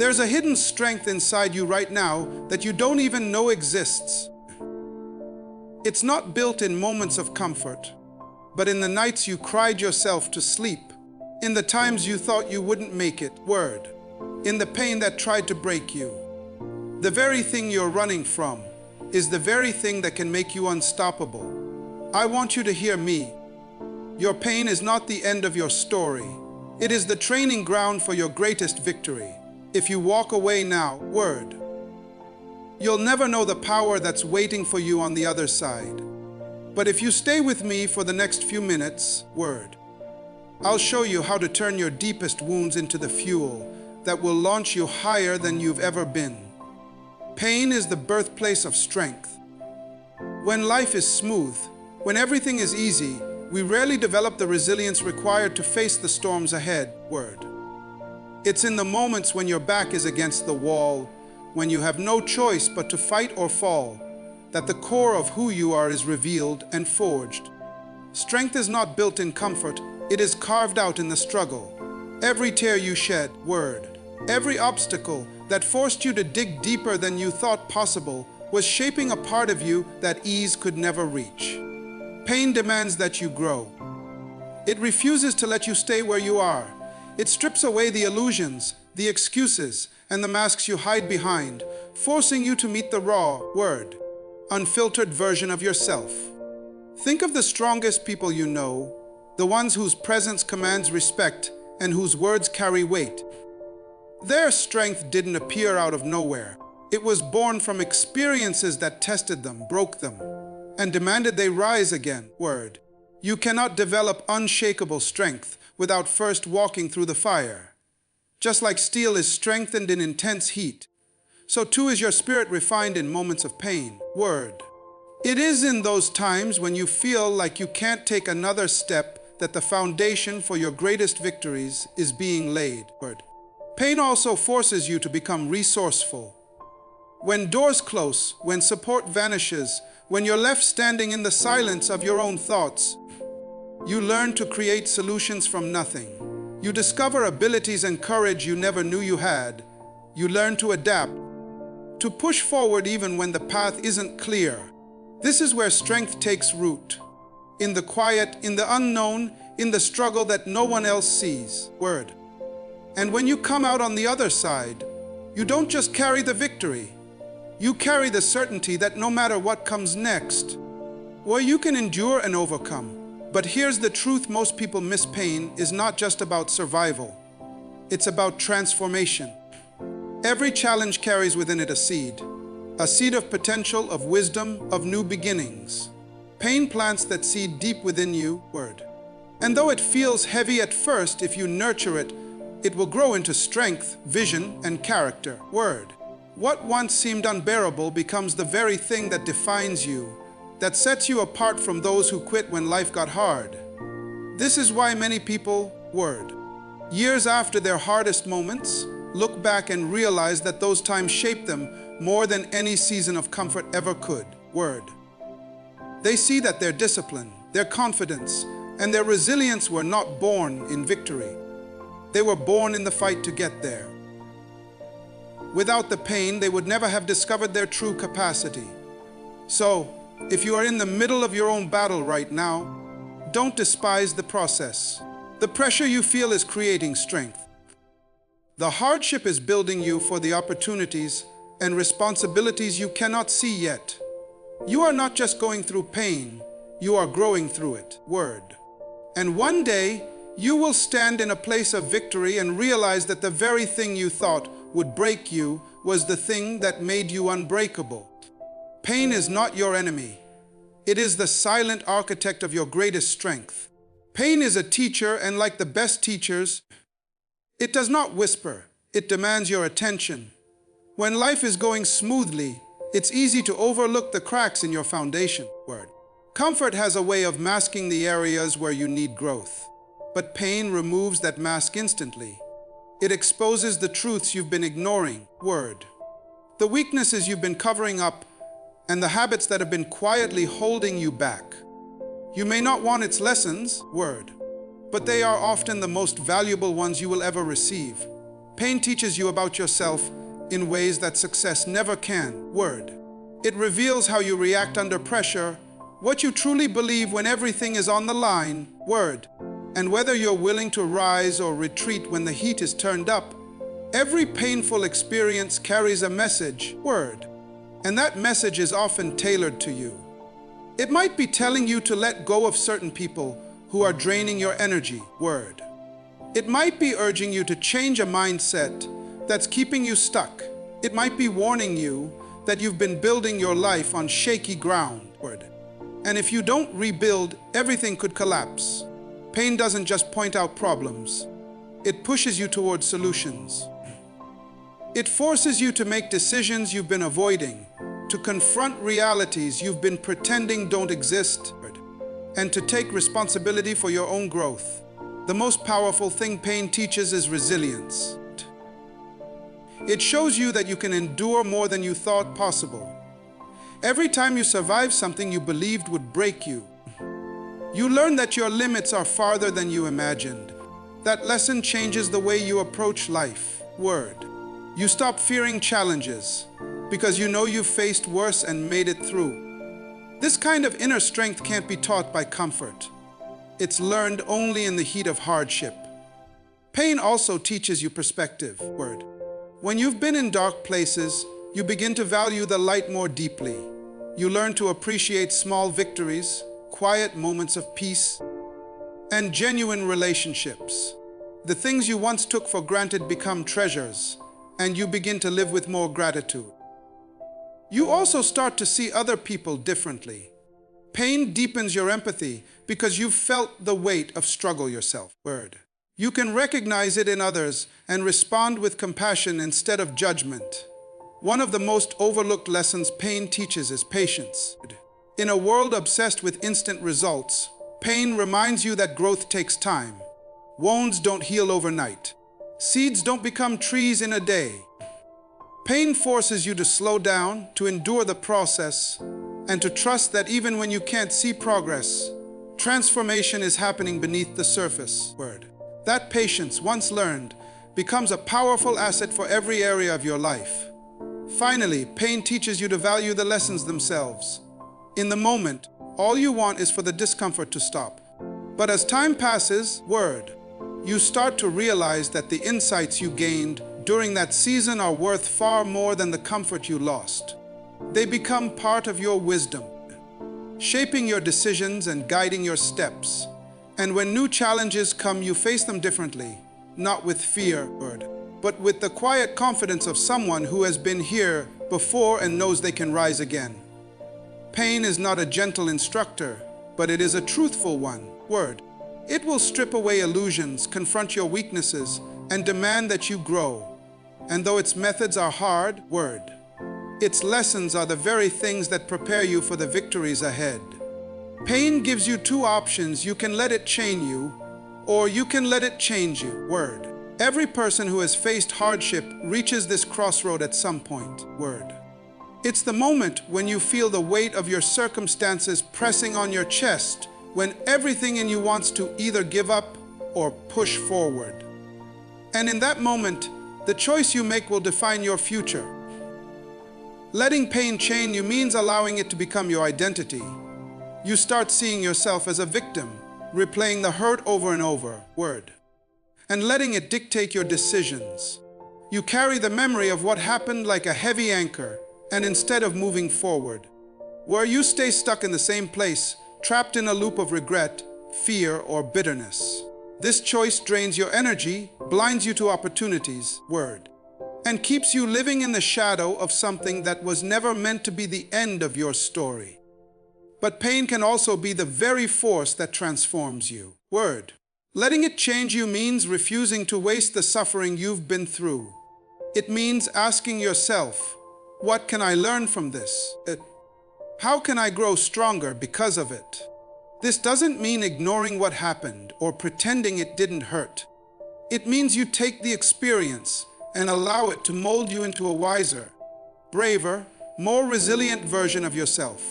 There's a hidden strength inside you right now that you don't even know exists. It's not built in moments of comfort, but in the nights you cried yourself to sleep, in the times you thought you wouldn't make it, in the pain that tried to break you. The very thing you're running from is the very thing that can make you unstoppable. I want you to hear me. Your pain is not the end of your story. It is the training ground for your greatest victory. If you walk away now, you'll never know the power that's waiting for you on the other side. But if you stay with me for the next few minutes, I'll show you how to turn your deepest wounds into the fuel that will launch you higher than you've ever been. Pain is the birthplace of strength. When life is smooth, when everything is easy, we rarely develop the resilience required to face the storms ahead, It's in the moments when your back is against the wall, when you have no choice but to fight or fall, that the core of who you are is revealed and forged. Strength is not built in comfort, it is carved out in the struggle. Every tear you shed, every obstacle that forced you to dig deeper than you thought possible was shaping a part of you that ease could never reach. Pain demands that you grow. It refuses to let you stay where you are. It strips away the illusions, the excuses, and the masks you hide behind, forcing you to meet the raw, unfiltered version of yourself. Think of the strongest people you know, the ones whose presence commands respect and whose words carry weight. Their strength didn't appear out of nowhere. It was born from experiences that tested them, broke them, and demanded they rise again, You cannot develop unshakable strength without first walking through the fire. Just like steel is strengthened in intense heat, so too is your spirit refined in moments of pain, It is in those times when you feel like you can't take another step that the foundation for your greatest victories is being laid, Pain also forces you to become resourceful. When doors close, when support vanishes, when you're left standing in the silence of your own thoughts, you learn to create solutions from nothing. You discover abilities and courage you never knew you had. You learn to adapt, to push forward even when the path isn't clear. This is where strength takes root. In the quiet, in the unknown, in the struggle that no one else sees, And when you come out on the other side, you don't just carry the victory. You carry the certainty that no matter what comes next, you can endure and overcome. But here's the truth: most people miss. Pain is not just about survival. It's about transformation. Every challenge carries within it a seed of potential, of wisdom, of new beginnings. Pain plants that seed deep within you, And though it feels heavy at first, if you nurture it, it will grow into strength, vision, and character, What once seemed unbearable becomes the very thing that defines you, that sets you apart from those who quit when life got hard. This is why many people, years after their hardest moments, look back and realize that those times shaped them more than any season of comfort ever could, They see that their discipline, their confidence, and their resilience were not born in victory. They were born in the fight to get there. Without the pain, they would never have discovered their true capacity. So, if you are in the middle of your own battle right now, don't despise the process. The pressure you feel is creating strength. The hardship is building you for the opportunities and responsibilities you cannot see yet. You are not just going through pain, you are growing through it, And one day, you will stand in a place of victory and realize that the very thing you thought would break you was the thing that made you unbreakable. Pain is not your enemy. It is the silent architect of your greatest strength. Pain is a teacher, and like the best teachers, it does not whisper, it demands your attention. When life is going smoothly, it's easy to overlook the cracks in your foundation, Comfort has a way of masking the areas where you need growth. But pain removes that mask instantly. It exposes the truths you've been ignoring, the weaknesses you've been covering up, and the habits that have been quietly holding you back. You may not want its lessons, but they are often the most valuable ones you will ever receive. Pain teaches you about yourself in ways that success never can. Word. It reveals how you react under pressure, what you truly believe when everything is on the line. Word. And whether you're willing to rise or retreat when the heat is turned up. Every painful experience carries a message. Word. And that message is often tailored to you. It might be telling you to let go of certain people who are draining your energy. Word. It might be urging you to change a mindset that's keeping you stuck. It might be warning you that you've been building your life on shaky ground. Word. And if you don't rebuild, everything could collapse. Pain doesn't just point out problems. It pushes you towards solutions. It forces you to make decisions you've been avoiding, to confront realities you've been pretending don't exist, and to take responsibility for your own growth. The most powerful thing pain teaches is resilience. It shows you that you can endure more than you thought possible. Every time you survive something you believed would break you, you learn that your limits are farther than you imagined. That lesson changes the way you approach life. Word. You stop fearing challenges because you know you've faced worse and made it through. This kind of inner strength can't be taught by comfort. It's learned only in the heat of hardship. Pain also teaches you perspective. Word. When you've been in dark places, you begin to value the light more deeply. You learn to appreciate small victories, quiet moments of peace, and genuine relationships. The things you once took for granted become treasures, and you begin to live with more gratitude. You also start to see other people differently. Pain deepens your empathy because you've felt the weight of struggle yourself. Word. You can recognize it in others and respond with compassion instead of judgment. One of the most overlooked lessons pain teaches is patience. In a world obsessed with instant results, pain reminds you that growth takes time. Wounds don't heal overnight. Seeds don't become trees in a day. Pain forces you to slow down, to endure the process, and to trust that even when you can't see progress, transformation is happening beneath the surface. Word. That patience, once learned, becomes a powerful asset for every area of your life. Finally, pain teaches you to value the lessons themselves. In the moment, all you want is for the discomfort to stop. But as time passes, you start to realize that the insights you gained during that season are worth far more than the comfort you lost. They become part of your wisdom, shaping your decisions and guiding your steps. And when new challenges come, you face them differently, not with fear, but with the quiet confidence of someone who has been here before and knows they can rise again. Pain is not a gentle instructor, but it is a truthful one. It will strip away illusions, confront your weaknesses, and demand that you grow. And though its methods are hard, its lessons are the very things that prepare you for the victories ahead. Pain gives you two options. You can let it chain you, or you can let it change you. Every person who has faced hardship reaches this crossroad at some point. It's the moment when you feel the weight of your circumstances pressing on your chest, when everything in you wants to either give up or push forward. And in that moment, the choice you make will define your future. Letting pain chain you means allowing it to become your identity. You start seeing yourself as a victim, replaying the hurt over and over, and letting it dictate your decisions. You carry the memory of what happened like a heavy anchor, and instead of moving forward, you stay stuck in the same place, trapped in a loop of regret, fear, or bitterness. This choice drains your energy, blinds you to opportunities, and keeps you living in the shadow of something that was never meant to be the end of your story. But pain can also be the very force that transforms you. Letting it change you means refusing to waste the suffering you've been through. It means asking yourself, what can I learn from this? How can I grow stronger because of it? This doesn't mean ignoring what happened or pretending it didn't hurt. It means you take the experience and allow it to mold you into a wiser, braver, more resilient version of yourself.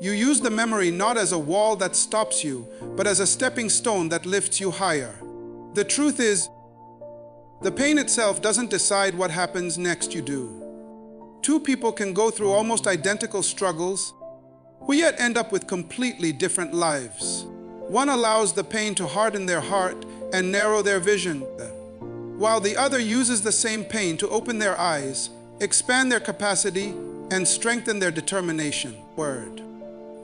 You use the memory not as a wall that stops you, but as a stepping stone that lifts you higher. The truth is, The pain itself doesn't decide what happens next, you do. Two people can go through almost identical struggles, who yet end up with completely different lives. One allows the pain to harden their heart and narrow their vision, while the other uses the same pain to open their eyes, expand their capacity, and strengthen their determination. Word.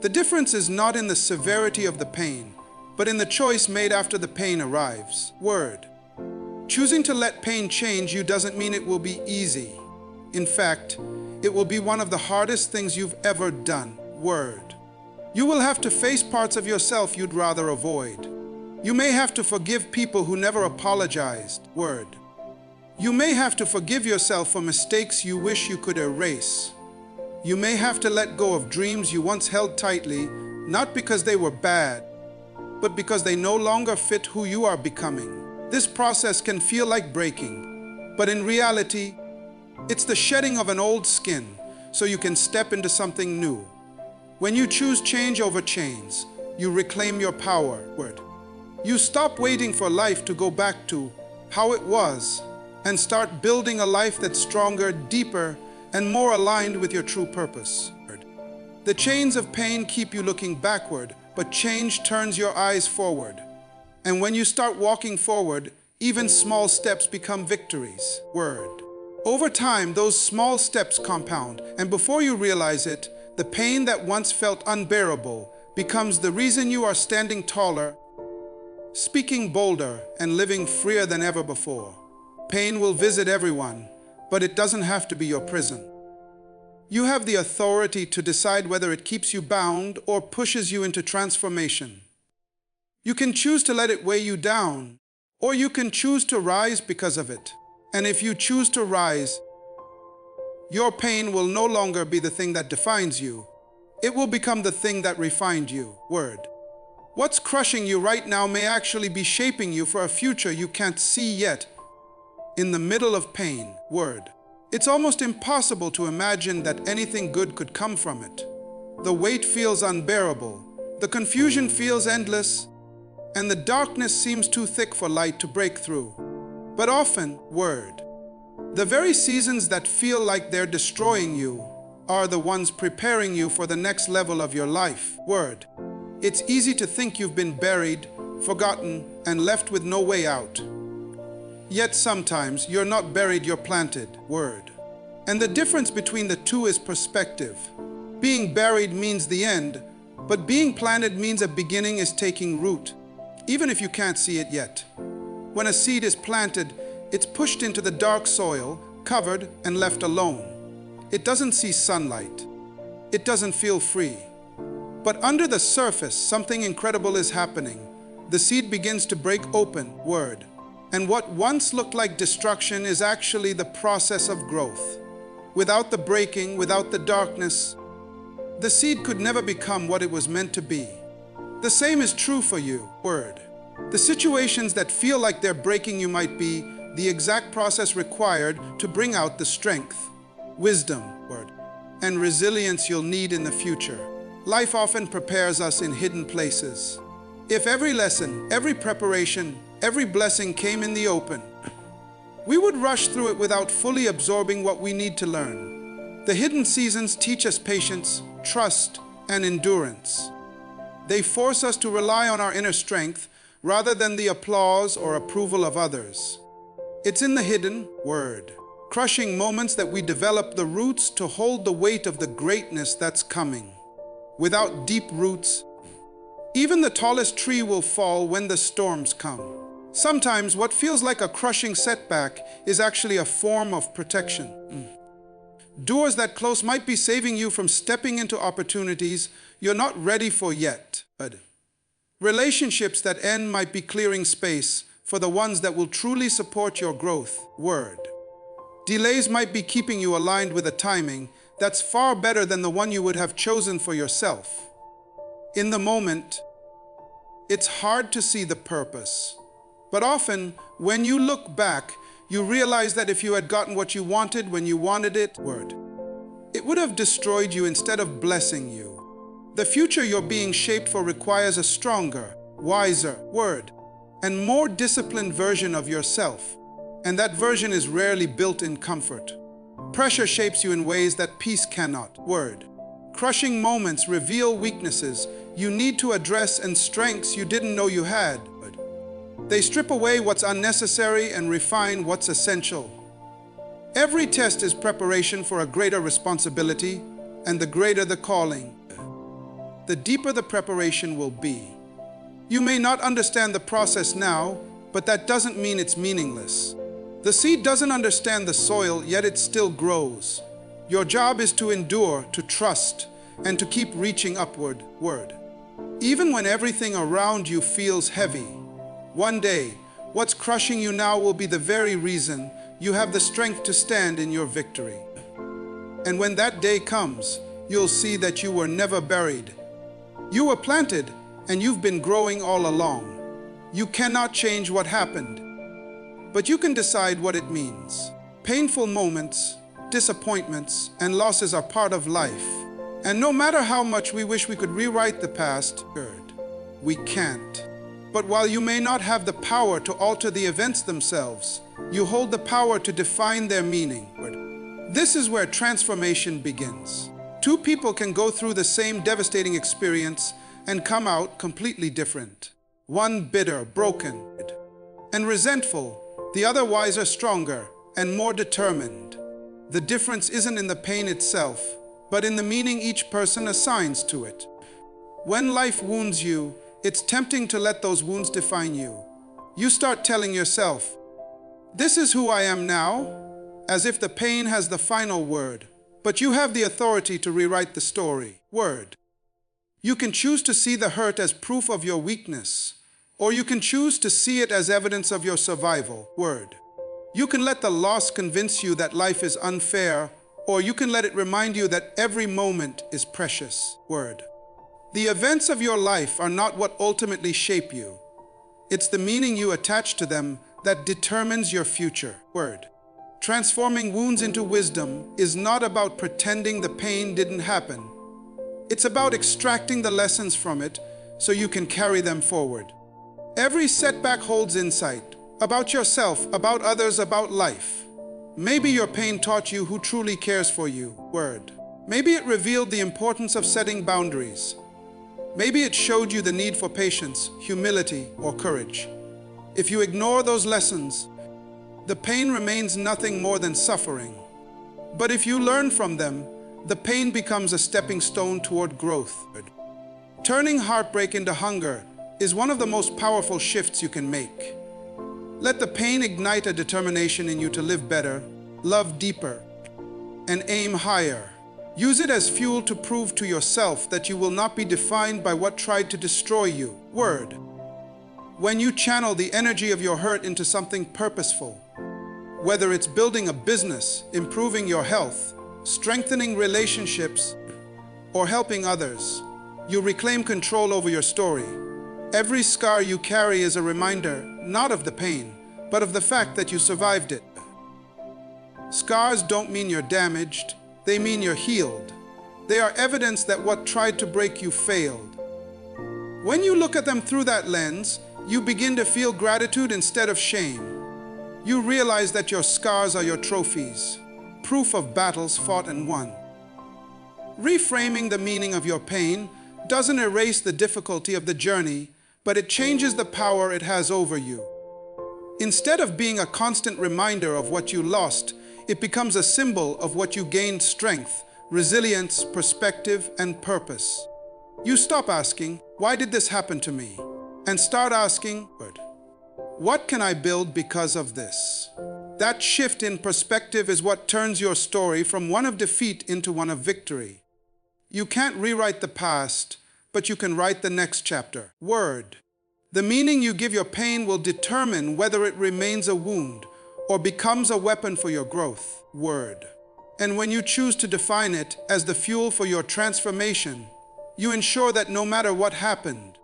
The difference is not in the severity of the pain, but in the choice made after the pain arrives. Word. Choosing to let pain change you doesn't mean it will be easy. In fact, it will be one of the hardest things you've ever done. Word. You will have to face parts of yourself you'd rather avoid. You may have to forgive people who never apologized. Word. You may have to forgive yourself for mistakes you wish you could erase. You may have to let go of dreams you once held tightly, not because they were bad, but because they no longer fit who you are becoming. This process can feel like breaking, but in reality, it's the shedding of an old skin so you can step into something new. When you choose change over chains, you reclaim your power. Word. You stop waiting for life to go back to how it was and start building a life that's stronger, deeper, and more aligned with your true purpose. Word. The chains of pain keep you looking backward, but change turns your eyes forward. And when you start walking forward, even small steps become victories. Word. Over time, those small steps compound, and before you realize it, the pain that once felt unbearable becomes the reason you are standing taller, speaking bolder, and living freer than ever before. Pain will visit everyone, but it doesn't have to be your prison. You have the authority to decide whether it keeps you bound or pushes you into transformation. You can choose to let it weigh you down, or you can choose to rise because of it. And if you choose to rise, your pain will no longer be the thing that defines you. It will become the thing that refined you. Word. What's crushing you right now may actually be shaping you for a future you can't see yet. In the middle of pain. Word. It's almost impossible to imagine that anything good could come from it. The weight feels unbearable. The confusion feels endless. And the darkness seems too thick for light to break through. But often, word, the very seasons that feel like they're destroying you are the ones preparing you for the next level of your life. Word. It's easy to think you've been buried, forgotten, and left with no way out. Yet sometimes you're not buried, you're planted. Word. And the difference between the two is perspective. Being buried means the end, but being planted means a beginning is taking root, even if you can't see it yet. When a seed is planted, it's pushed into the dark soil, covered and left alone. It doesn't see sunlight. It doesn't feel free. But under the surface, something incredible is happening. The seed begins to break open. Word. And what once looked like destruction is actually the process of growth. Without the breaking, without the darkness, the seed could never become what it was meant to be. The same is true for you. Word. The situations that feel like they're breaking you might be the exact process required to bring out the strength, wisdom, word, and resilience you'll need in the future. Life often prepares us in hidden places. If every lesson, every preparation, every blessing came in the open, we would rush through it without fully absorbing what we need to learn. The hidden seasons teach us patience, trust, and endurance. They force us to rely on our inner strength rather than the applause or approval of others. It's in the hidden, word, crushing moments that we develop the roots to hold the weight of the greatness that's coming. Without deep roots, even the tallest tree will fall when the storms come. Sometimes what feels like a crushing setback is actually a form of protection. Doors that close might be saving you from stepping into opportunities you're not ready for yet. Relationships that end might be clearing space for the ones that will truly support your growth. Word. Delays might be keeping you aligned with a timing that's far better than the one you would have chosen for yourself. In the moment, it's hard to see the purpose. But often, when you look back, you realize that if you had gotten what you wanted when you wanted it, word, it would have destroyed you instead of blessing you. The future you're being shaped for requires a stronger, wiser, word, and more disciplined version of yourself. And that version is rarely built in comfort. Pressure shapes you in ways that peace cannot. Word. Crushing moments reveal weaknesses you need to address and strengths you didn't know you had. They strip away what's unnecessary and refine what's essential. Every test is preparation for a greater responsibility, and the greater the calling, the deeper the preparation will be. You may not understand the process now, but that doesn't mean it's meaningless. The seed doesn't understand the soil, yet it still grows. Your job is to endure, to trust, and to keep reaching upward. Word. Even when everything around you feels heavy, one day, what's crushing you now will be the very reason you have the strength to stand in your victory. And when that day comes, you'll see that you were never buried. You were planted, and you've been growing all along. You cannot change what happened, but you can decide what it means. Painful moments, disappointments, and losses are part of life. And no matter how much we wish we could rewrite the past, we can't. But while you may not have the power to alter the events themselves, you hold the power to define their meaning. This is where transformation begins. Two people can go through the same devastating experience and come out completely different. One bitter, broken, and resentful, the other wiser, stronger, and more determined. The difference isn't in the pain itself, but in the meaning each person assigns to it. When life wounds you, it's tempting to let those wounds define you. You start telling yourself, "This is who I am now," as if the pain has the final word. But you have the authority to rewrite the story. Word. You can choose to see the hurt as proof of your weakness, or you can choose to see it as evidence of your survival. Word. You can let the loss convince you that life is unfair, or you can let it remind you that every moment is precious. Word. The events of your life are not what ultimately shape you. It's the meaning you attach to them that determines your future. Word. Transforming wounds into wisdom is not about pretending the pain didn't happen. It's about extracting the lessons from it so you can carry them forward. Every setback holds insight about yourself, about others, about life. Maybe your pain taught you who truly cares for you. Word. Maybe it revealed the importance of setting boundaries. Maybe it showed you the need for patience, humility, or courage. If you ignore those lessons, the pain remains nothing more than suffering. But if you learn from them, the pain becomes a stepping stone toward growth. Turning heartbreak into hunger is one of the most powerful shifts you can make. Let the pain ignite a determination in you to live better, love deeper, and aim higher. Use it as fuel to prove to yourself that you will not be defined by what tried to destroy you. Word. When you channel the energy of your hurt into something purposeful, whether it's building a business, improving your health, strengthening relationships, or helping others, you reclaim control over your story. Every scar you carry is a reminder, not of the pain, but of the fact that you survived it. Scars don't mean you're damaged, they mean you're healed. They are evidence that what tried to break you failed. When you look at them through that lens, you begin to feel gratitude instead of shame. You realize that your scars are your trophies, proof of battles fought and won. Reframing the meaning of your pain doesn't erase the difficulty of the journey, but it changes the power it has over you. Instead of being a constant reminder of what you lost, it becomes a symbol of what you gained: strength, resilience, perspective, and purpose. You stop asking, "Why did this happen to me?" and start asking, "What can I build because of this?" That shift in perspective is what turns your story from one of defeat into one of victory. You can't rewrite the past, but you can write the next chapter. Word. The meaning you give your pain will determine whether it remains a wound or becomes a weapon for your growth. Word. And when you choose to define it as the fuel for your transformation, you ensure that no matter what happened,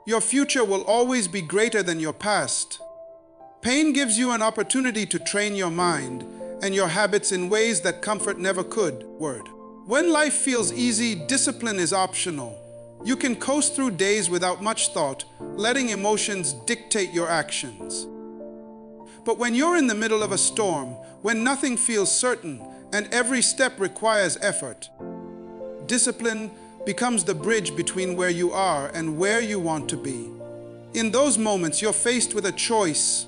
your future will always be greater than your past. Pain gives you an opportunity to train your mind and your habits in ways that comfort never could. Word. When life feels easy, discipline is optional. You can coast through days without much thought, letting emotions dictate your actions. But when you're in the middle of a storm, when nothing feels certain and every step requires effort, discipline becomes the bridge between where you are and where you want to be. In those moments, you're faced with a choice.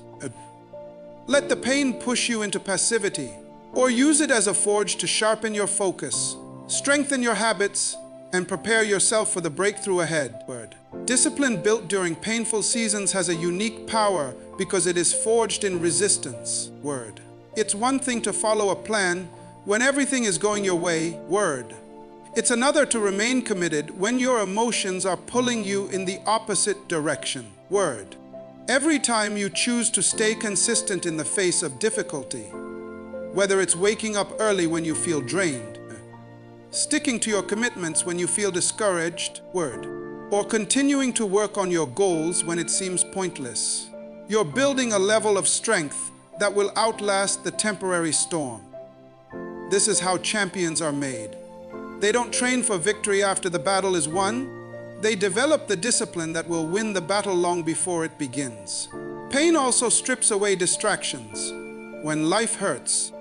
Let the pain push you into passivity, or use it as a forge to sharpen your focus, strengthen your habits, and prepare yourself for the breakthrough ahead. Discipline built during painful seasons has a unique power because it is forged in resistance. It's one thing to follow a plan when everything is going your way. It's another to remain committed when your emotions are pulling you in the opposite direction. Every time you choose to stay consistent in the face of difficulty, whether it's waking up early when you feel drained, sticking to your commitments when you feel discouraged, or continuing to work on your goals when it seems pointless, you're building a level of strength that will outlast the temporary storm. This is how champions are made. They don't train for victory after the battle is won. They develop the discipline that will win the battle long before it begins. Pain also strips away distractions. When life hurts,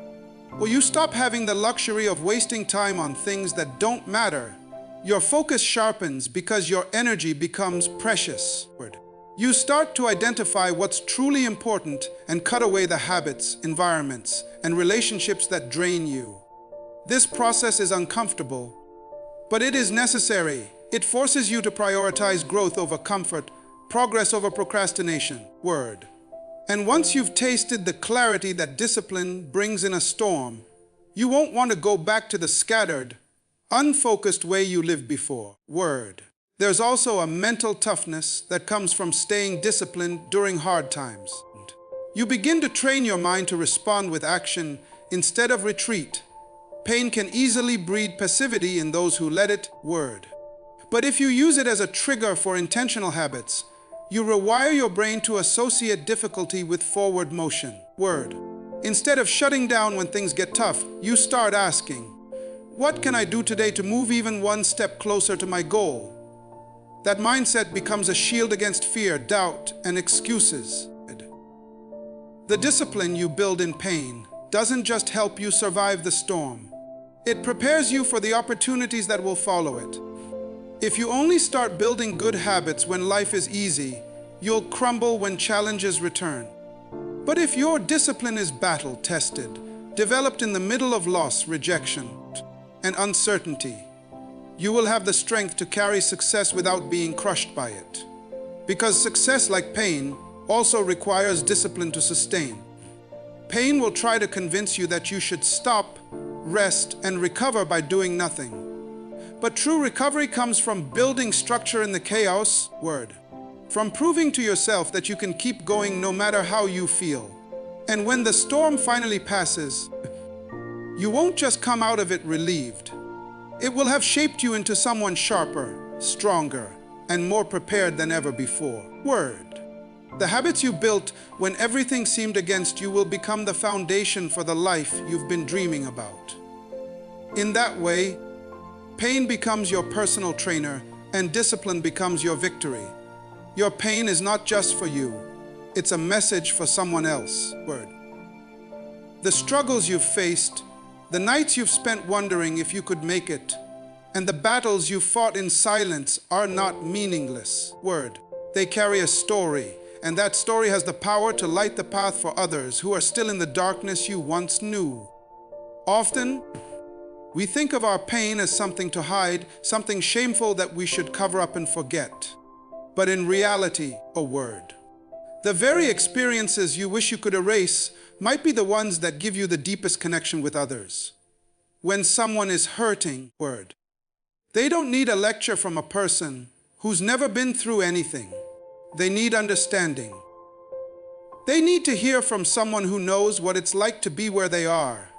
you stop having the luxury of wasting time on things that don't matter. Your focus sharpens because your energy becomes precious. You start to identify what's truly important and cut away the habits, environments, and relationships that drain you. This process is uncomfortable, but it is necessary. It forces you to prioritize growth over comfort, progress over procrastination. And once you've tasted the clarity that discipline brings in a storm, you won't want to go back to the scattered, unfocused way you lived before. There's also a mental toughness that comes from staying disciplined during hard times. You begin to train your mind to respond with action instead of retreat. Pain can easily breed passivity in those who let it. But if you use it as a trigger for intentional habits, you rewire your brain to associate difficulty with forward motion. Instead of shutting down when things get tough, you start asking, what can I do today to move even one step closer to my goal? That mindset becomes a shield against fear, doubt, and excuses. The discipline you build in pain doesn't just help you survive the storm. It prepares you for the opportunities that will follow it. If you only start building good habits when life is easy, you'll crumble when challenges return. But if your discipline is battle-tested, developed in the middle of loss, rejection, and uncertainty, you will have the strength to carry success without being crushed by it. Because success, like pain, also requires discipline to sustain. Pain will try to convince you that you should stop, rest, and recover by doing nothing. But true recovery comes from building structure in the chaos. From proving to yourself that you can keep going no matter how you feel. And when the storm finally passes, you won't just come out of it relieved. It will have shaped you into someone sharper, stronger, and more prepared than ever before. The habits you built when everything seemed against you will become the foundation for the life you've been dreaming about. In that way, pain becomes your personal trainer and discipline becomes your victory. Your pain is not just for you. It's a message for someone else. The struggles you've faced, the nights you've spent wondering if you could make it, and the battles you fought in silence are not meaningless. They carry a story, and that story has the power to light the path for others who are still in the darkness you once knew. Often, we think of our pain as something to hide, something shameful that we should cover up and forget. But in reality, the very experiences you wish you could erase might be the ones that give you the deepest connection with others. When someone is hurting, they don't need a lecture from a person who's never been through anything. They need understanding. They need to hear from someone who knows what it's like to be where they are.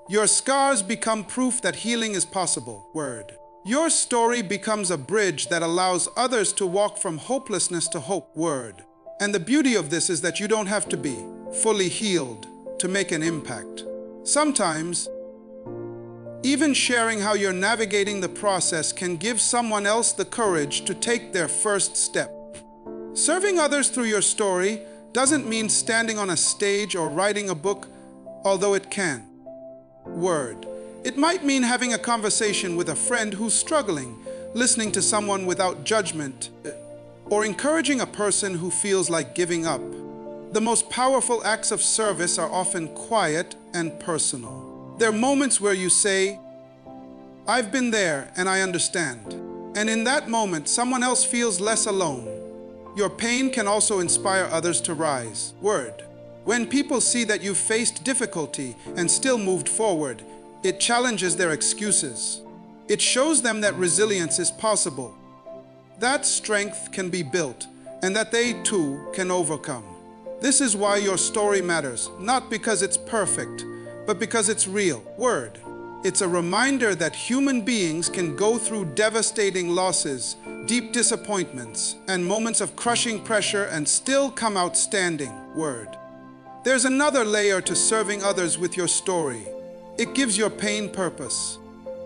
Your scars become proof that healing is possible. Your story becomes a bridge that allows others to walk from hopelessness to hope. And the beauty of this is that you don't have to be fully healed to make an impact. Sometimes, even sharing how you're navigating the process can give someone else the courage to take their first step. Serving others through your story doesn't mean standing on a stage or writing a book, although it can. Word. It might mean having a conversation with a friend who's struggling, listening to someone without judgment, or encouraging a person who feels like giving up. The most powerful acts of service are often quiet and personal. They're moments where you say, "I've been there and I understand." And in that moment, someone else feels less alone. Your pain can also inspire others to rise. Word. When people see that you've faced difficulty and still moved forward, it challenges their excuses. It shows them that resilience is possible, that strength can be built, and that they too can overcome. This is why your story matters, not because it's perfect, but because it's real. Word. It's a reminder that human beings can go through devastating losses, deep disappointments, and moments of crushing pressure and still come out standing. Word. There's another layer to serving others with your story. It gives your pain purpose.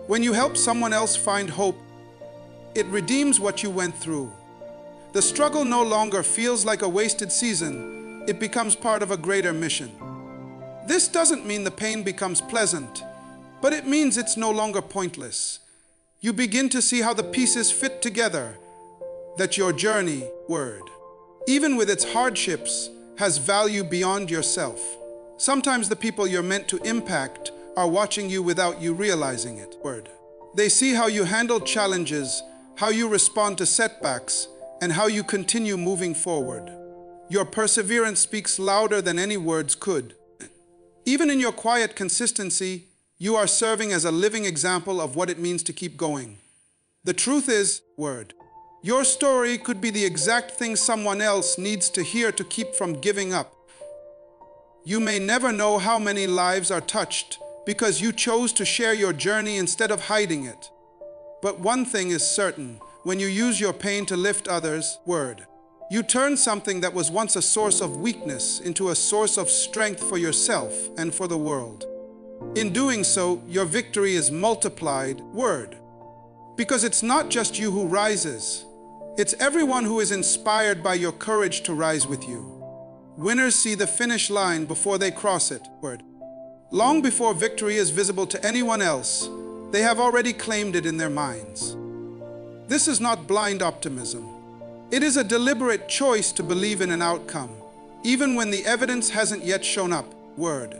When you help someone else find hope, it redeems what you went through. The struggle no longer feels like a wasted season. It becomes part of a greater mission. This doesn't mean the pain becomes pleasant, but it means it's no longer pointless. You begin to see how the pieces fit together, that your journey, word, even with its hardships, has value beyond yourself. Sometimes the people you're meant to impact are watching you without you realizing it. Word. They see how you handle challenges, how you respond to setbacks, and how you continue moving forward. Your perseverance speaks louder than any words could. Even in your quiet consistency, you are serving as a living example of what it means to keep going. The truth is, word, your story could be the exact thing someone else needs to hear to keep from giving up. You may never know how many lives are touched because you chose to share your journey instead of hiding it. But one thing is certain, when you use your pain to lift others, word, you turn something that was once a source of weakness into a source of strength for yourself and for the world. In doing so, your victory is multiplied, word. Because it's not just you who rises. It's everyone who is inspired by your courage to rise with you. Winners see the finish line before they cross it, word. Long before victory is visible to anyone else, they have already claimed it in their minds. This is not blind optimism. It is a deliberate choice to believe in an outcome, even when the evidence hasn't yet shown up, word.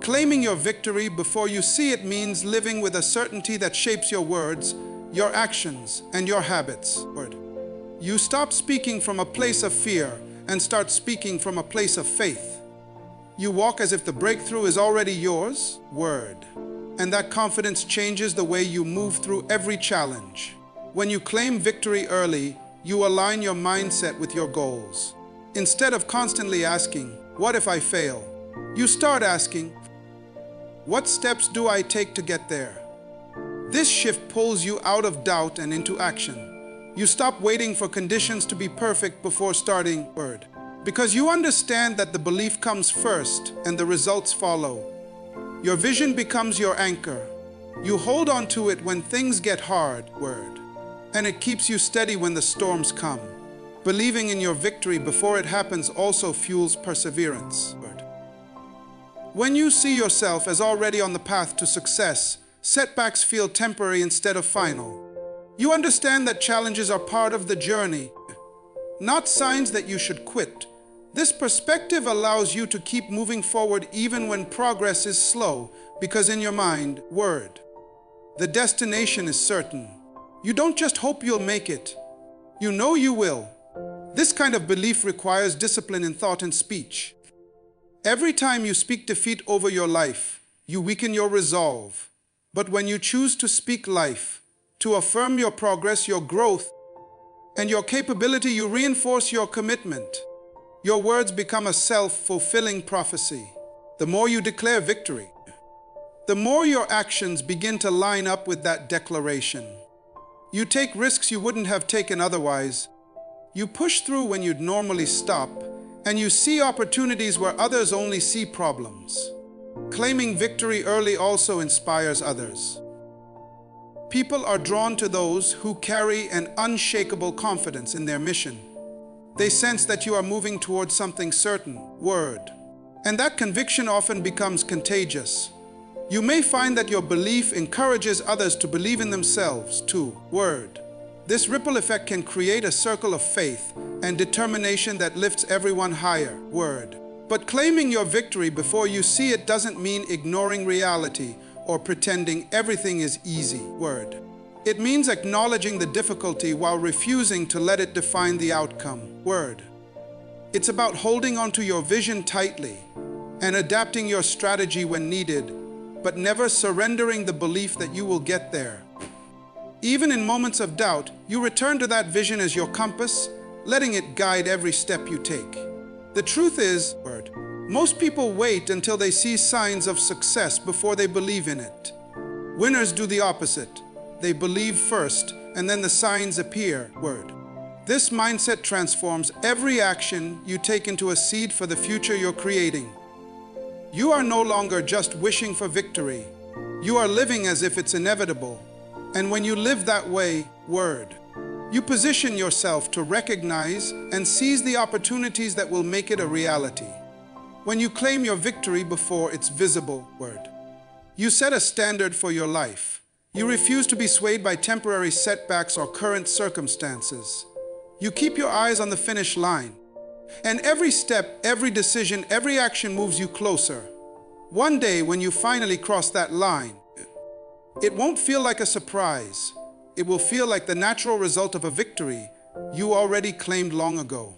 Claiming your victory before you see it means living with a certainty that shapes your words, your actions, and your habits, word. You stop speaking from a place of fear and start speaking from a place of faith. You walk as if the breakthrough is already yours, word. And that confidence changes the way you move through every challenge. When you claim victory early, you align your mindset with your goals. Instead of constantly asking, "What if I fail?" you start asking, "What steps do I take to get there?" This shift pulls you out of doubt and into action. You stop waiting for conditions to be perfect before starting, word. Because you understand that the belief comes first and the results follow. Your vision becomes your anchor. You hold on to it when things get hard, word. And it keeps you steady when the storms come. Believing in your victory before it happens also fuels perseverance, word. When you see yourself as already on the path to success, setbacks feel temporary instead of final. You understand that challenges are part of the journey, not signs that you should quit. This perspective allows you to keep moving forward even when progress is slow, because in your mind, word, the destination is certain. You don't just hope you'll make it. You know you will. This kind of belief requires discipline in thought and speech. Every time you speak defeat over your life, you weaken your resolve. But when you choose to speak life, to affirm your progress, your growth, and your capability, you reinforce your commitment. Your words become a self-fulfilling prophecy. The more you declare victory, the more your actions begin to line up with that declaration. You take risks you wouldn't have taken otherwise. You push through when you'd normally stop, and you see opportunities where others only see problems. Claiming victory early also inspires others. People are drawn to those who carry an unshakable confidence in their mission. They sense that you are moving towards something certain, word. And that conviction often becomes contagious. You may find that your belief encourages others to believe in themselves too, word. This ripple effect can create a circle of faith and determination that lifts everyone higher, word. But claiming your victory before you see it doesn't mean ignoring reality or pretending everything is easy, word. It means acknowledging the difficulty while refusing to let it define the outcome, word. It's about holding onto your vision tightly and adapting your strategy when needed, but never surrendering the belief that you will get there. Even in moments of doubt, you return to that vision as your compass, letting it guide every step you take. The truth is, word, most people wait until they see signs of success before they believe in it. Winners do the opposite. They believe first, and then the signs appear, word. This mindset transforms every action you take into a seed for the future you're creating. You are no longer just wishing for victory. You are living as if it's inevitable. And when you live that way, word, you position yourself to recognize and seize the opportunities that will make it a reality. When you claim your victory before it's visible, word, you set a standard for your life. You refuse to be swayed by temporary setbacks or current circumstances. You keep your eyes on the finish line. And every step, every decision, every action moves you closer. One day, when you finally cross that line, it won't feel like a surprise. It will feel like the natural result of a victory you already claimed long ago.